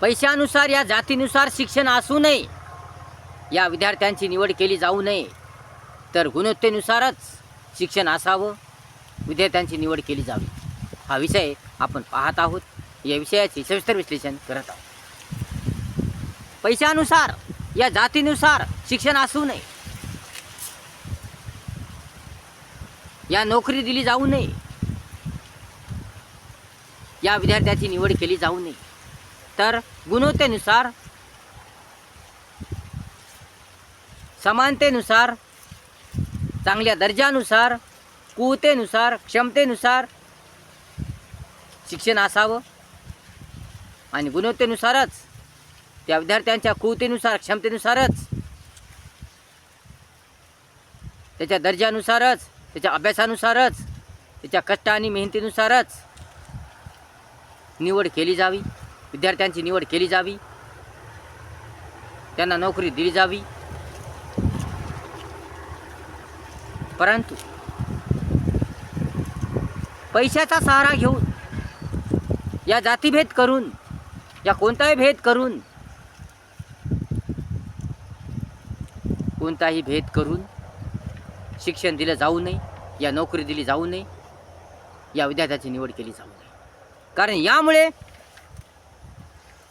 पैशानुसार या जातीनुसार शिक्षण असू नये, या विद्यार्थ्यांची निवड केली जाऊ नये, तर गुणवत्तेनुसारच शिक्षण असावं, विद्यार्थ्यांची निवड केली जावी. हा विषय आपण पाहत आहोत. या विषयाचे सविस्तर विश्लेषण करत आहोत. पैशानुसार या जातीनुसार शिक्षण असू नये, या नोकरी दिली जाऊ नये, या विद्यार्थ्याची निवड केली जाऊ नये, तर गुणवत्तेनुसार, समानतेनुसार, चांगल्या दर्जानुसार, कुवतेनुसार, क्षमतेनुसार शिक्षण असावं आणि गुणवत्तेनुसारच, त्या विद्यार्थ्यांच्या कुवतेनुसार, क्षमतेनुसारच, त्याच्या दर्जानुसारच, त्याच्या अभ्यासानुसारच, त्याच्या कष्ट आणि मेहनतीनुसारच निवड केली जावी, विद्यार्थ्यांची निवड केली जावी, त्यांना नोकरी दिली जावी. परंतु पैशाचा सहारा घेऊन, या जातीभेद करून, या कोणताही भेद करून, कोणताही भेद करून शिक्षण दिलं जाऊ नये, या नोकरी दिली जाऊ नये, या विद्यार्थ्याची निवड केली जाऊ नये. कारण यामुळे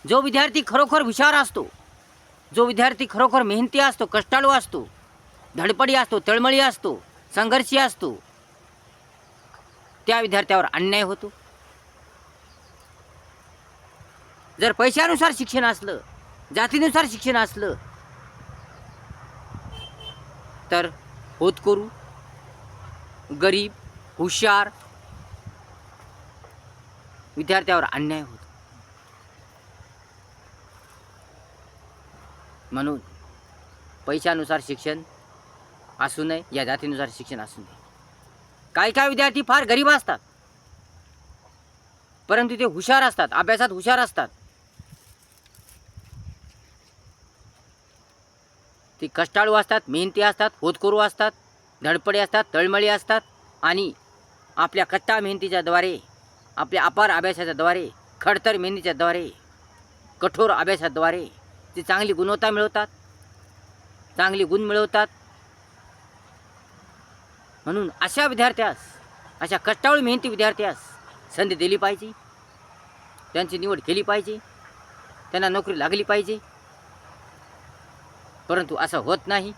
जो विद्यार्थी खरोखर हुशार असतो, जो विद्यार्थी खरोखर मेहनती असतो, कष्टाळू असतो, धडपडी असतो, तळमळी असतो, संघर्षी असतो, त्या विद्यार्थ्यावर अन्याय होतो. जर पैशानुसार शिक्षण असलं, जातीनुसार शिक्षण असलं, तर होतकरू, गरीब, हुशार विद्यार्थ्यावर अन्याय होतो. म्हणून पैशानुसार शिक्षण असू नये, या जातीनुसार शिक्षण असू नये. काही काही विद्यार्थी फार गरीब असतात, परंतु ते हुशार असतात, अभ्यासात हुशार असतात. ते कष्टाळू असतात, मेहनती असतात, होतकरू असतात, धडपडी असतात, तळमळी असतात आणि आपल्या कष्टा मेहनतीच्या द्वारे, आपल्या अपार अभ्यासाच्या द्वारे, खडतर मेहनतीच्या द्वारे, कठोर अभ्यासाद्वारे ते चांगली गुणवत्ता मिळवतात, चांगली गुण मिळवतात. म्हणून अशा विद्यार्थ्यास, अशा कष्टाळू मेहनती विद्यार्थ्यास संधी दिली पाहिजे, त्यांची निवड केली पाहिजे, त्यांना नोकरी लागली पाहिजे. परंतु असं होत नाही.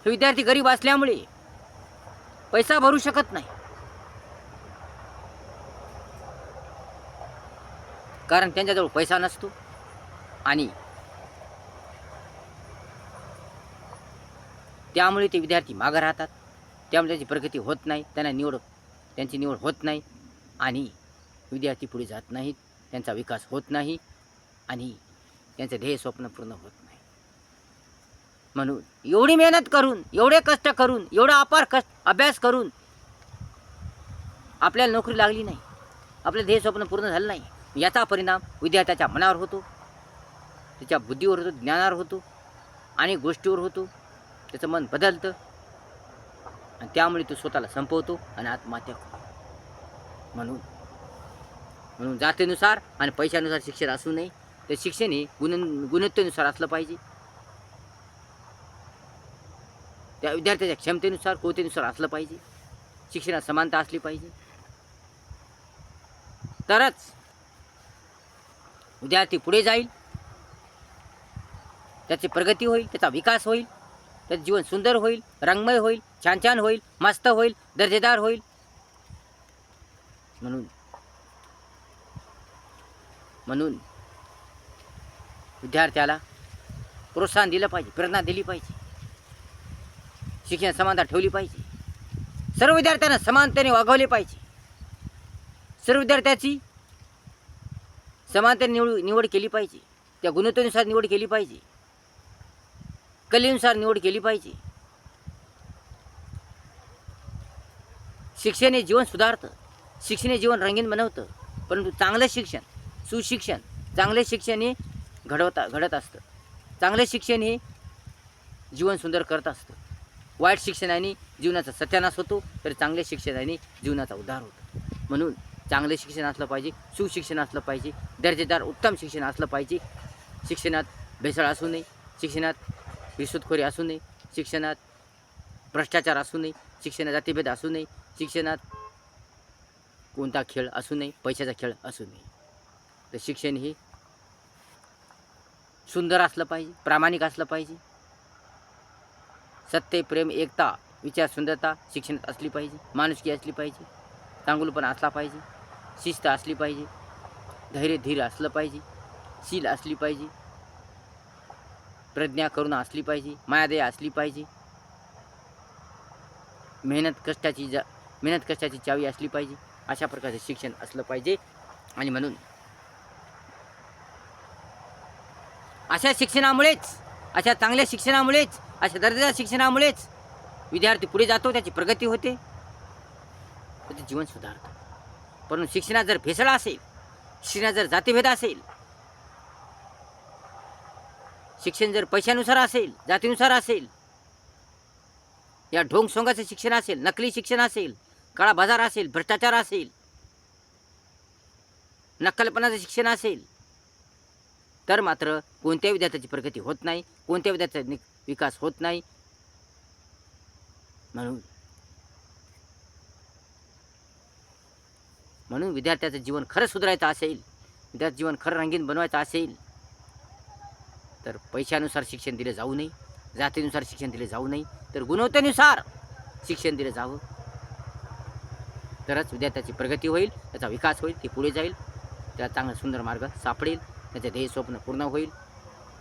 हे विद्यार्थी गरीब असल्यामुळे पैसा भरू शकत नाही, कारण त्यांच्याजवळ पैसा नसतो आणि त्यामुळे ते विद्यार्थी मागं राहतात. त्यामुळे त्यांची प्रगती होत नाही, त्यांची निवड होत नाही आणि विद्यार्थी पुढे जात नाहीत, त्यांचा विकास होत नाही आणि त्यांचं ध्येय स्वप्न पूर्ण होत नाही. म्हणून एवढी मेहनत करून, एवढे कष्ट करून, एवढा अपार अभ्यास करून आपल्याला नोकरी लागली नाही, आपलं ध्येय स्वप्न पूर्ण झालं नाही, याचा परिणाम विद्यार्थ्याच्या मनावर होतो, त्याच्या बुद्धीवर होतो, ज्ञानावर होतो, अनेक गोष्टीवर होतो. त्याचं मन बदलतं आणि त्यामुळे तो स्वतःला संपवतो आणि आत्महत्या करतो. म्हणून जातीनुसार आणि पैशानुसार शिक्षण असू नये, तर शिक्षण हे गुणवत्तेनुसार असलं पाहिजे, त्या विद्यार्थ्याच्या क्षमतेनुसार, कुवतेनुसार असलं पाहिजे. शिक्षणात समानता असली पाहिजे, तरच विद्यार्थी पुढे जाईल, त्याची प्रगती होईल, त्याचा विकास होईल, त्याचं जीवन सुंदर होईल, रंगमय होईल, छान छान होईल, मस्त होईल, दर्जेदार होईल. म्हणून विद्यार्थ्याला प्रोत्साहन दिलं पाहिजे, प्रेरणा दिली पाहिजे, शिक्षण समानता ठेवली पाहिजे, सर्व विद्यार्थ्यांना समानतेने वागवले पाहिजे, सर्व विद्यार्थ्याची समानतेने निवड केली पाहिजे, त्या गुणवत्तेनुसार निवड केली पाहिजे, कलेनुसार निवड केली पाहिजे. शिक्षण हे जीवन सुधारतं, शिक्षण हे जीवन रंगीन बनवतं. परंतु चांगलं शिक्षण, सुशिक्षण, चांगले शिक्षण हे घडत असतं. चांगले शिक्षण हे जीवन सुंदर करत असतं. वाईट शिक्षणाने जीवनाचा सत्यानाश होतो, तर चांगल्या शिक्षणाने जीवनाचा उद्धार होतो. म्हणून चांगलं शिक्षण असलं पाहिजे, सुशिक्षण असलं पाहिजे, दर्जेदार उत्तम शिक्षण असलं पाहिजे. शिक्षणात भेसळ असू नये, शिक्षणात रिश्वतखोरी असू नये, शिक्षणात भ्रष्टाचार असू नये, शिक्षणात जातीभेद असू नये, शिक्षणात कोणता खेळ असू नये, पैशाचा खेळ असू नये. तर शिक्षण हे सुंदर असलं पाहिजे, प्रामाणिक असलं पाहिजे. सत्य, प्रेम, एकता, विचार, सुंदरता शिक्षणात असली पाहिजे. माणुसकी असली पाहिजे, चांगुलपणा असला पाहिजे, शिस्त असली पाहिजे, धैर्य धीर असलं पाहिजे, शील असली पाहिजे, प्रज्ञा करुणा असली पाहिजे, मायादया असली पाहिजे, मेहनत कष्टाची चावी असली पाहिजे. अशा प्रकारचे शिक्षण असलं पाहिजे. आणि म्हणून अशा शिक्षणामुळेच, अशा चांगल्या शिक्षणामुळेच, अशा दर्जाच्या शिक्षणामुळेच विद्यार्थी पुढे जातो, त्याची प्रगती होते, त्याचे जीवन सुधारतं. परंतु शिक्षणात जर भेसळ असेल, शिक्षणात जर जातीभेद असेल, शिक्षण जर पैशानुसार असेल, जातीनुसार असेल, या ढोंग सोंगाचं शिक्षण असेल, नकली शिक्षण असेल, काळा बाजार असेल, भ्रष्टाचार असेल, नक्कलपणाचं शिक्षण असेल, तर मात्र कोणत्याही विद्यार्थ्याची प्रगती होत नाही, कोणत्या विद्यार्थ्याचा विकास होत नाही. म्हणून विद्यार्थ्याचं जीवन खरं सुधारायचं असेल, विद्यार्थी जीवन खरं रंगीन बनवायचं असेल, तर पैशानुसार शिक्षण दिले जाऊ नये, जातीनुसार शिक्षण दिले जाऊ नये, तर गुणवत्तेनुसार शिक्षण दिलं जावं. तरच विद्यार्थ्याची प्रगती होईल, त्याचा विकास होईल, ते पुढे जाईल, त्याला चांगला सुंदर मार्ग सापडेल, त्याचे ध्येय स्वप्न पूर्ण होईल,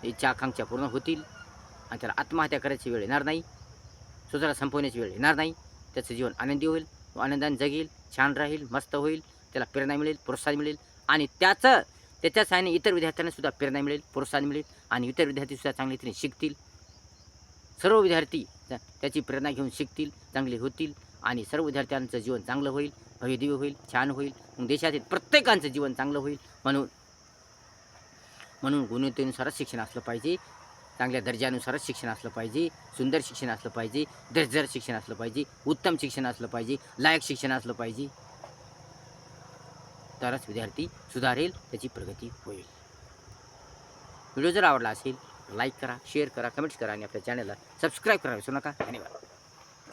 इच्छा आकांक्षा पूर्ण होतील, आणि त्याला आत्महत्या करायची वेळ येणार नाही, स्वतःला संपवण्याची वेळ येणार नाही. त्याचं जीवन आनंदी होईल, तो आनंदाने जगेल, छान राहील, मस्त होईल, त्याला प्रेरणा मिळेल, प्रोत्साहन मिळेल, आणि त्याच्या सहाय्याने इतर विद्यार्थ्यांना सुद्धा प्रेरणा मिळेल, प्रोत्साहन मिळेल, आणि इतर विद्यार्थीसुद्धा चांगल्या रीतीने शिकतील. सर्व विद्यार्थी त्याची प्रेरणा घेऊन शिकतील, चांगले होतील, आणि सर्व विद्यार्थ्यांचं जीवन चांगलं होईल, भव्यदिव्य होईल, छान होईल. मग देशातील प्रत्येकांचं जीवन चांगलं होईल. म्हणून गुणवत्तेनुसारच शिक्षण असलं पाहिजे, चांगल्या दर्जानुसारच शिक्षण असलं पाहिजे, सुंदर शिक्षण असलं पाहिजे, दर्जेदार शिक्षण असलं पाहिजे, उत्तम शिक्षण असलं पाहिजे, लायक शिक्षण असलं पाहिजे. तरच विद्यार्थी सुधारेल, त्याची प्रगती होईल. व्हिडिओ जर आवडला असेल लाईक करा, शेअर करा, कमेंट्स करा, आणि आपल्या चॅनलला सबस्क्राईब करा विसरू नका. धन्यवाद.